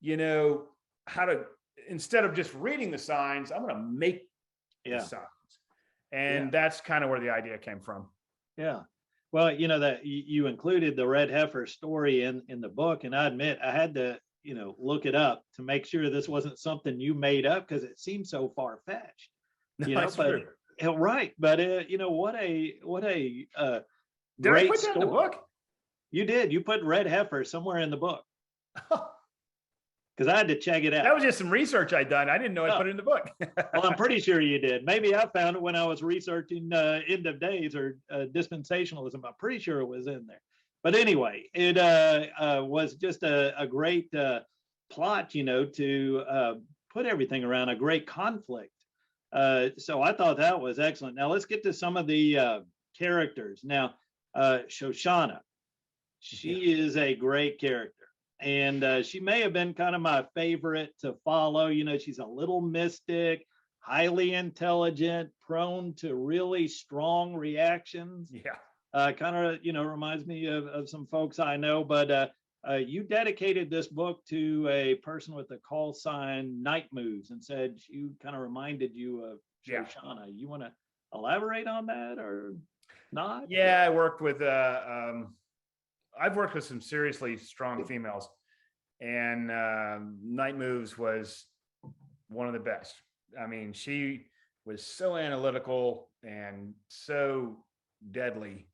how to, instead of just reading the signs, I'm going to make the signs. And that's kind of where the idea came from. Yeah. Well, that you included the red heifer story in the book. And I admit I had to, look it up to make sure this wasn't something you made up, because it seemed so far-fetched. That's true. Right. But, what a Did great I put that story. in the book? You did. You put red heifer somewhere in the book. Because I had to check it out. That was just some research I'd done. I didn't know I put it in the book. Well, I'm pretty sure you did. Maybe I found it when I was researching End of Days or Dispensationalism. I'm pretty sure it was in there. But anyway, it was just a great plot, to put everything around a great conflict. So I thought that was excellent. Now let's get to some of the characters. Now, Shoshanna, she is a great character. And she may have been kind of my favorite to follow. She's a little mystic, highly intelligent, prone to really strong reactions. Yeah. Kind of, reminds me of some folks I know. But you dedicated this book to a person with the call sign Night Moves, and said she kind of reminded you of Shoshanna. You want to elaborate on that, or? Not? Yeah, I worked with I've worked with some seriously strong females, and Night Moves was one of the best. I mean, she was so analytical and so deadly.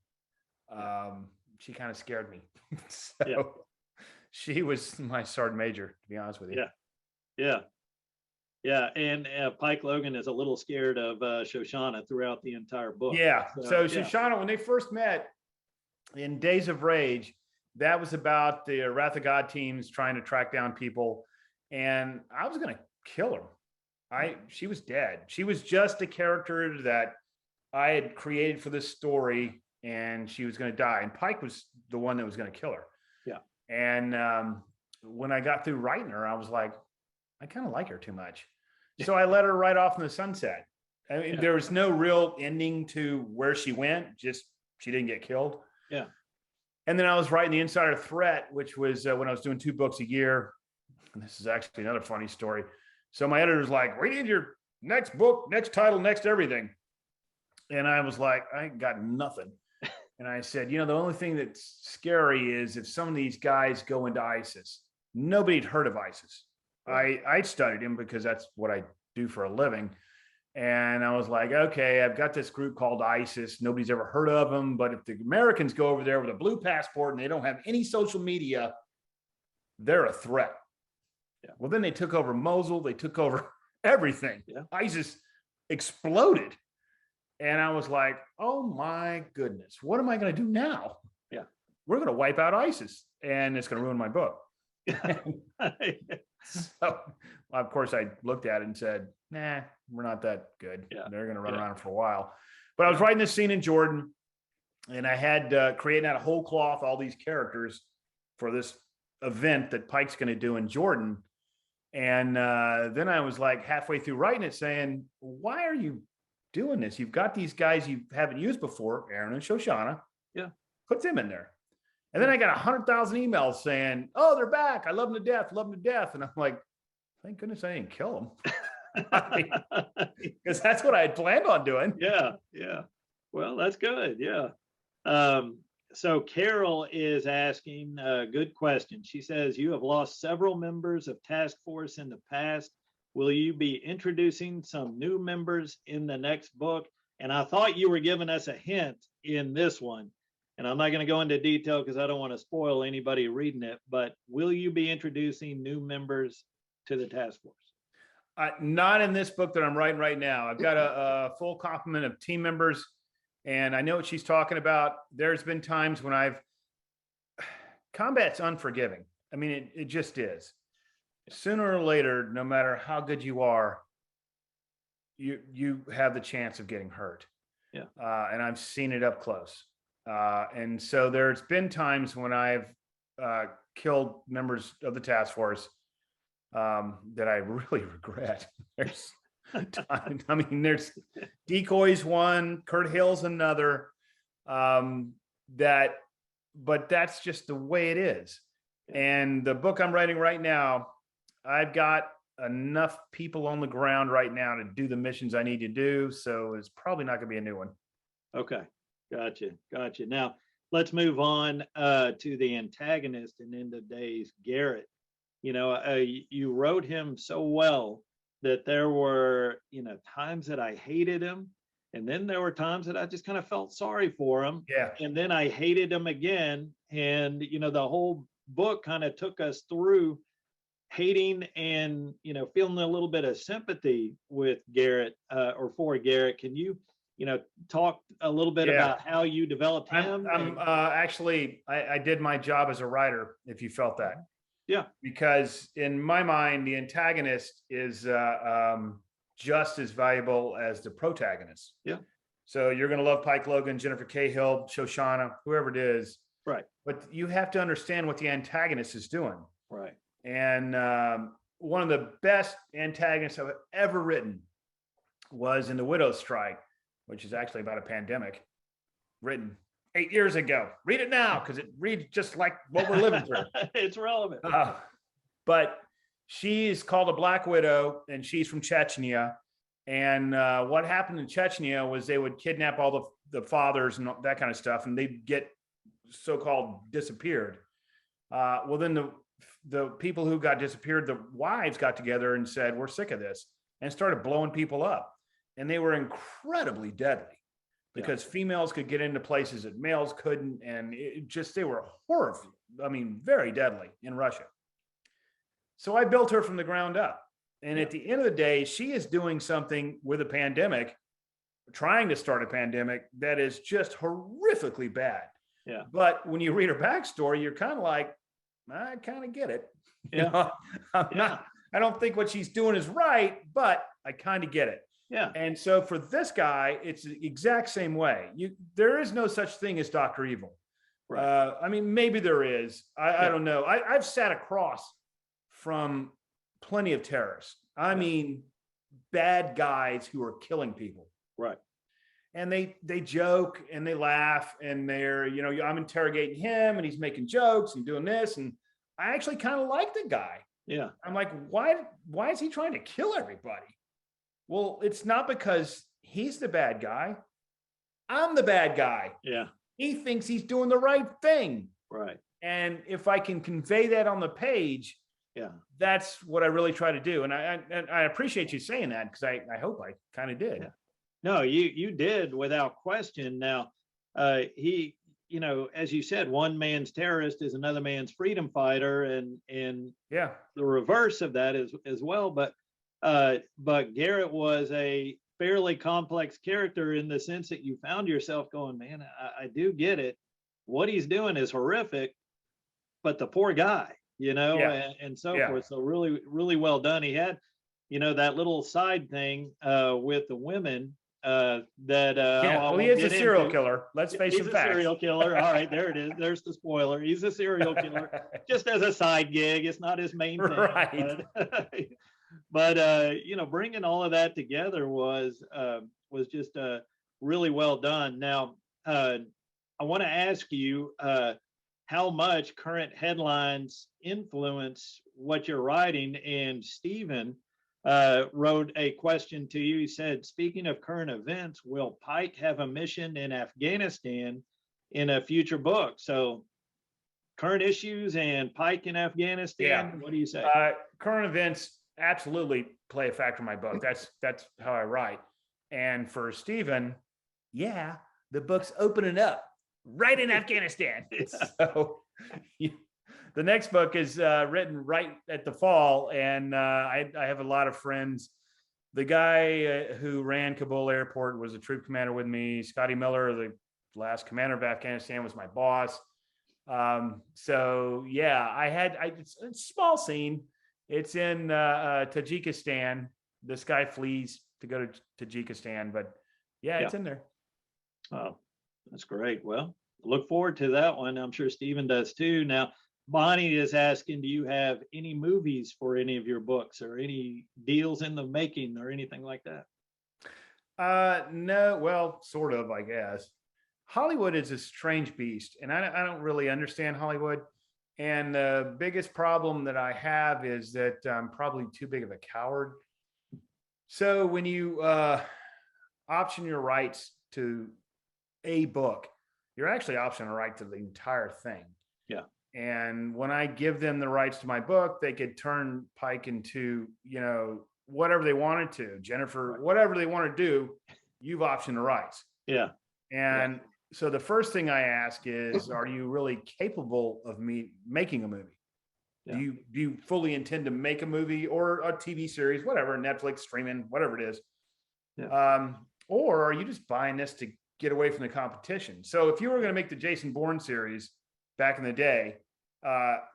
She kind of scared me. So Yeah. she was my sergeant major, to be honest with you. Yeah. Yeah. Yeah. And Pike Logan is a little scared of Shoshanna throughout the entire book. Yeah. So yeah. Shoshanna, when they first met in Days of Rage, that was about the Wrath of God teams trying to track down people, and I was going to kill her. She was dead. She was just a character that I had created for this story, and she was going to die. And Pike was the one that was going to kill her. Yeah. And when I got through writing her, I was like, I kind of like her too much. So I let her ride off in the sunset. I mean, there was no real ending to where she went. Just she didn't get killed. Yeah. And then I was writing the Insider Threat, which was when I was doing 2 books a year. And this is actually another funny story. So my editor's like, we need your next book, next title, next everything. And I was like, I ain't got nothing. And I said, the only thing that's scary is if some of these guys go into ISIS. Nobody'd heard of ISIS. Right. I studied him because that's what I do for a living. And I was like, okay, I've got this group called ISIS. Nobody's ever heard of them. But if the Americans go over there with a blue passport and they don't have any social media, they're a threat. Yeah. Well, then they took over Mosul. They took over everything. Yeah. ISIS exploded. And I was like, oh my goodness, what am I going to do now? Yeah. We're going to wipe out ISIS, and it's going to ruin my book. So, of course, I looked at it and said, nah, we're not that good. Yeah. They're going to run around for a while. But I was writing this scene in Jordan, and I had created out of whole cloth all these characters for this event that Pike's going to do in Jordan. And then I was like halfway through writing it saying, why are you doing this? You've got these guys you haven't used before, Aaron and Shoshanna. Yeah. Put them in there. And then I got 100,000 emails saying, oh, they're back. I love them to death. Love them to death. And I'm like, thank goodness I didn't kill them. Because that's what I had planned on doing. Yeah. Yeah. Well, that's good. Yeah. So Carol is asking a good question. She says, you have lost several members of task force in the past. Will you be introducing some new members in the next book? And I thought you were giving us a hint in this one. And I'm not going to go into detail because I don't want to spoil anybody reading it. But will you be introducing new members to the task force? Not in this book that I'm writing right now. I've got a full complement of team members. And I know what she's talking about. There's been times when combat's unforgiving. I mean, it just is. Sooner or later, no matter how good you are, you have the chance of getting hurt. Yeah. And I've seen it up close. And so there's been times when I've killed members of the task force that I really regret. There's I mean, there's Decoys one, Kurt Hill's another. But that's just the way it is. And the book I'm writing right now, I've got enough people on the ground right now to do the missions I need to do. So it's probably not going to be a new one. Okay. Gotcha. Now let's move on to the antagonist in End of Days, Garrett. You wrote him so well that there were, times that I hated him. And then there were times that I just kind of felt sorry for him. Yeah. And then I hated him again. And, the whole book kind of took us through hating and, feeling a little bit of sympathy with Garrett or for Garrett. Can you, talk a little bit about how you developed him? I did my job as a writer, if you felt that. Yeah. Because in my mind, the antagonist is just as valuable as the protagonist. Yeah. So you're going to love Pike Logan, Jennifer Cahill, Shoshanna, whoever it is. Right. But you have to understand what the antagonist is doing. Right. And one of the best antagonists I've ever written was in The Widow's Strike, which is actually about a pandemic, written 8 years ago. Read it now because it reads just like what we're living through. It's relevant. But she's called a Black Widow, and she's from Chechnya. And what happened in Chechnya was they would kidnap all the fathers and that kind of stuff, and they'd get so-called disappeared. Well, then the people who got disappeared, the wives got together and said, we're sick of this, and started blowing people up. And they were incredibly deadly because females could get into places that males couldn't. And they were horrible. I mean, very deadly in Russia. So I built her from the ground up. And at the end of the day, she is doing something with a pandemic, trying to start a pandemic that is just horrifically bad. Yeah. But when you read her backstory, you're kind of like, I kind of get it. I don't think what she's doing is right, but I kind of get it. Yeah. And so for this guy, it's the exact same way. There is no such thing as Dr. Evil. Right. I mean, maybe there is. I don't know. I've sat across from plenty of terrorists. I mean, bad guys who are killing people. Right. And they joke and they laugh and they're, I'm interrogating him and he's making jokes and doing this. And I actually kind of like the guy. Yeah. I'm like, why is he trying to kill everybody? Well, it's not because he's the bad guy. I'm the bad guy. Yeah. He thinks he's doing the right thing. Right. And if I can convey that on the page, that's what I really try to do. And I appreciate you saying that, because I hope I kind of did. Yeah. No, you did without question. Now, he, as you said, one man's terrorist is another man's freedom fighter, and the reverse of that is as well. But Garrett was a fairly complex character in the sense that you found yourself going, man, I do get it. What he's doing is horrific, but the poor guy, and so forth. So really, really well done. He had, that little side thing with the women that he is a serial killer. Let's face the facts. He's a serial killer. All right, there it is. There's the spoiler. He's a serial killer, just as a side gig. It's not his main thing. Right. But bringing all of that together was just really well done. Now, I want to ask you how much current headlines influence what you're writing. And Stephen wrote a question to you. He said, speaking of current events, will Pike have a mission in Afghanistan in a future book? So current issues and Pike in Afghanistan, what do you say? Current events absolutely play a factor in my book. That's how I write. And for Stephen, the book's opening up right in Afghanistan. So the next book is written right at the fall, and I have a lot of friends. The guy who ran Kabul airport was a troop commander with me. Scotty Miller, the last commander of Afghanistan, was my boss. It's a small scene. It's in Tajikistan. This guy flees to go to Tajikistan, but it's in there. Oh, that's great. Well, look forward to that one. I'm sure Stephen does too. Now, Bonnie is asking, do you have any movies for any of your books or any deals in the making or anything like that? No, well, sort of, I guess. Hollywood is a strange beast, and I don't really understand Hollywood. And the biggest problem that I have is that I'm probably too big of a coward. So when you option your rights to a book, you're actually optioning a right to the entire thing. Yeah. And when I give them the rights to my book, they could turn Pike into, whatever they wanted to. Jennifer, whatever they want to do, you've optioned the rights. Yeah. And so the first thing I ask is, are you really capable of me making a movie? Yeah. Do you fully intend to make a movie or a TV series, whatever, Netflix, streaming, whatever it is? Yeah. Or are you just buying this to get away from the competition? So if you were going to make the Jason Bourne series back in the day,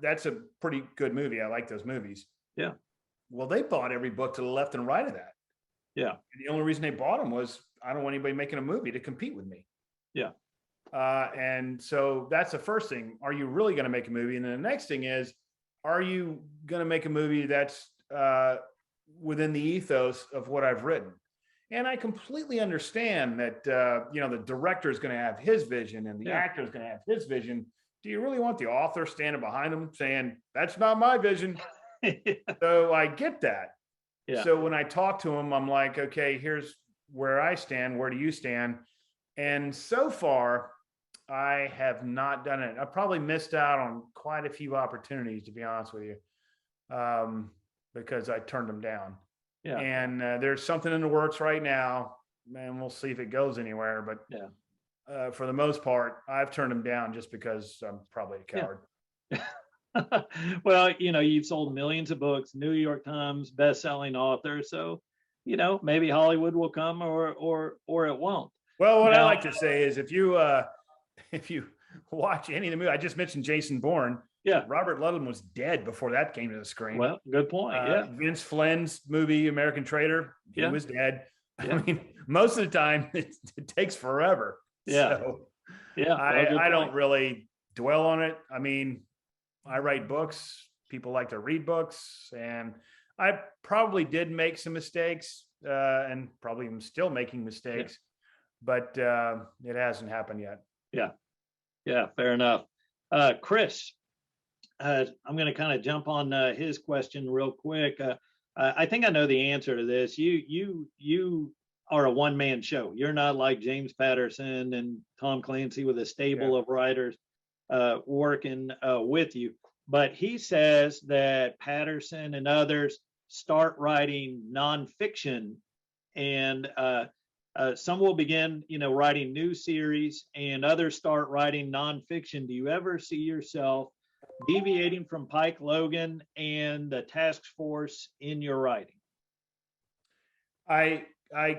that's a pretty good movie. I like those movies. Yeah. Well, they bought every book to the left and right of that. Yeah. And the only reason they bought them was, I don't want anybody making a movie to compete with me. Yeah. And so that's the first thing. Are you really going to make a movie? And then the next thing is, are you going to make a movie that's within the ethos of what I've written? And I completely understand that, the director is going to have his vision and the actor is going to have his vision. Do you really want the author standing behind him saying, that's not my vision? So I get that. Yeah. So when I talk to him, I'm like, okay, here's where I stand. Where do you stand? And so far, I have not done it. I probably missed out on quite a few opportunities, to be honest with you, because I turned them down. Yeah. And there's something in the works right now, and we'll see if it goes anywhere. But Yeah. for the most part, I've turned them down just because I'm probably a coward. Yeah. Well, you've sold millions of books, New York Times best-selling author. So, maybe Hollywood will come or it won't. Well, what I Now, like to say is if you watch any of the movie, I just mentioned Jason Bourne. yeah. Robert Ludlum was dead before that came to the screen. Well, good point. Yeah. Vince Flynn's movie American Traitor, he was dead. Yeah. I mean, most of the time it takes forever. Yeah. So Yeah. I don't really dwell on it. I mean, I write books. People like to read books, and I probably did make some mistakes, and probably am still making mistakes, but it hasn't happened yet. Yeah. Yeah. Fair enough. Chris, I'm going to kind of jump on his question real quick. I think I know the answer to this. You are a one-man show. You're not like James Patterson and Tom Clancy with a stable of writers working with you. But he says that Patterson and others start writing nonfiction, and some will begin, writing new series, and others start writing nonfiction. Do you ever see yourself deviating from Pike Logan and the task force in your writing? I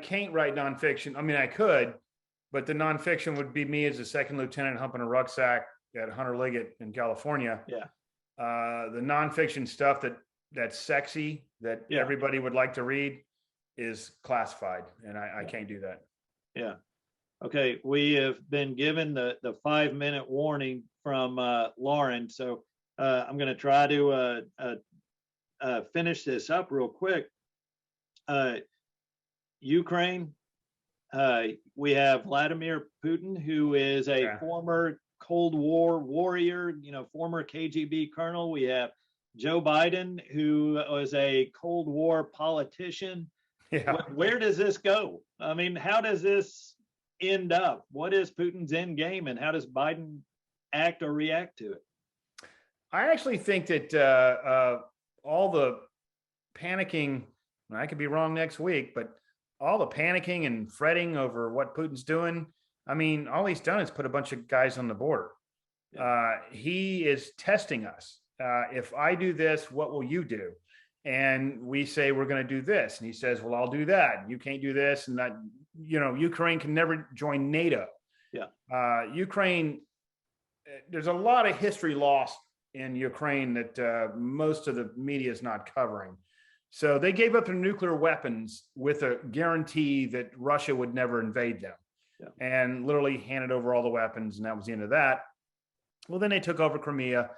can't write nonfiction. I mean, I could, but the nonfiction would be me as a second lieutenant humping a rucksack at Hunter Liggett in California. Yeah. The nonfiction stuff that's sexy, that everybody would like to read, is classified, and I can't do that. Yeah. Okay. We have been given the 5-minute warning from Lauren, so I'm going to try to finish this up real quick. Ukraine, we have Vladimir Putin, who is a former Cold War warrior, former KGB colonel. We have Joe Biden, who was a Cold War politician. Yeah. Where does this go? I mean, how does this end up? What is Putin's end game, and how does Biden act or react to it? I actually think that all the panicking, and I could be wrong next week, but all the panicking and fretting over what Putin's doing, I mean, all he's done is put a bunch of guys on the border. He is testing us. If I do this, what will you do? And we say, we're going to do this. And he says, well, I'll do that. And you can't do this. And that, Ukraine can never join NATO. Yeah. Ukraine, there's a lot of history lost in Ukraine that most of the media is not covering. So they gave up their nuclear weapons with a guarantee that Russia would never invade them, and literally handed over all the weapons. And that was the end of that. Well, then they took over Crimea.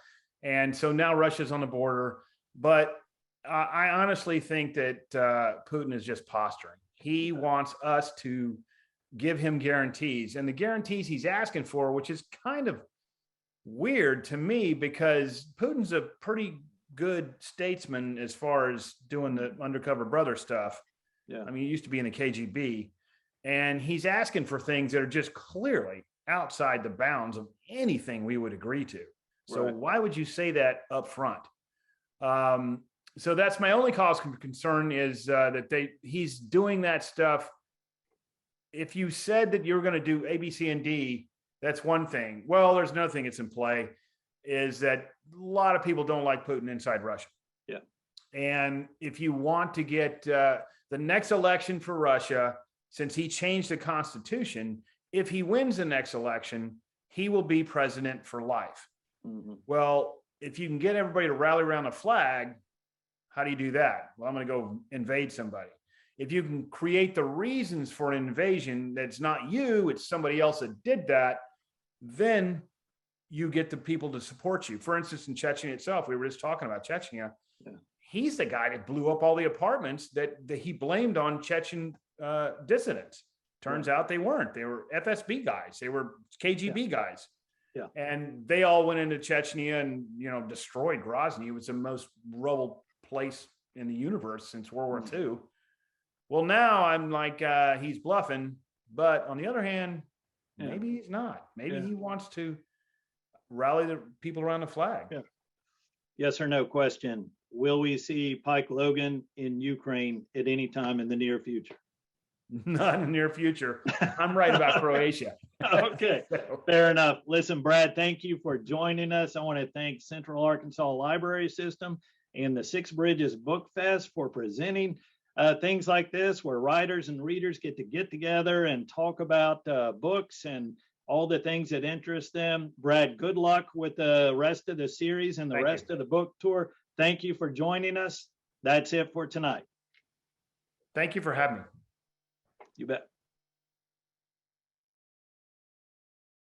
And so now Russia's on the border. But I honestly think that Putin is just posturing. He wants us to give him guarantees, and the guarantees he's asking for, which is kind of weird to me, because Putin's a pretty good statesman as far as doing the undercover brother stuff. Yeah. I mean, he used to be in the KGB, and he's asking for things that are just clearly outside the bounds of anything we would agree to. So why would you say that up front? So that's my only cause of concern, is that he's doing that stuff. If you said that you're going to do A, B, C, and D, that's one thing. Well, there's another thing that's in play, is that a lot of people don't like Putin inside Russia. Yeah. And if you want to get the next election for Russia, since he changed the constitution, if he wins the next election, he will be president for life. Mm-hmm. Well, if you can get everybody to rally around a flag, how do you do that? Well, I'm going to go invade somebody. If you can create the reasons for an invasion that's not you, it's somebody else that did that, then you get the people to support you. For instance, in Chechnya itself, we were just talking about Chechnya. Yeah. He's the guy that blew up all the apartments that he blamed on Chechen dissidents. Turns out they weren't. They were FSB guys. They were KGB guys. Yeah. And they all went into Chechnya and, destroyed Grozny. It was the most rubbled place in the universe since World War II. Well, now I'm like, he's bluffing. But on the other hand, Yeah. Maybe he's not. Maybe Yeah. he wants to rally the people around the flag. Yeah. Yes or no question. Will we see Pike Logan in Ukraine at any time in the near future? Not in the near future. I'm right about Croatia. Okay, So, fair enough. Listen, Brad, thank you for joining us. I want to thank Central Arkansas Library System and the Six Bridges Book Fest for presenting things like this, where writers and readers get together and talk about books and all the things that interest them. Brad, good luck with the rest of the series and the Thank rest you. of the book tour. Thank you for joining us. That's it for tonight. Thank you for having me. You bet.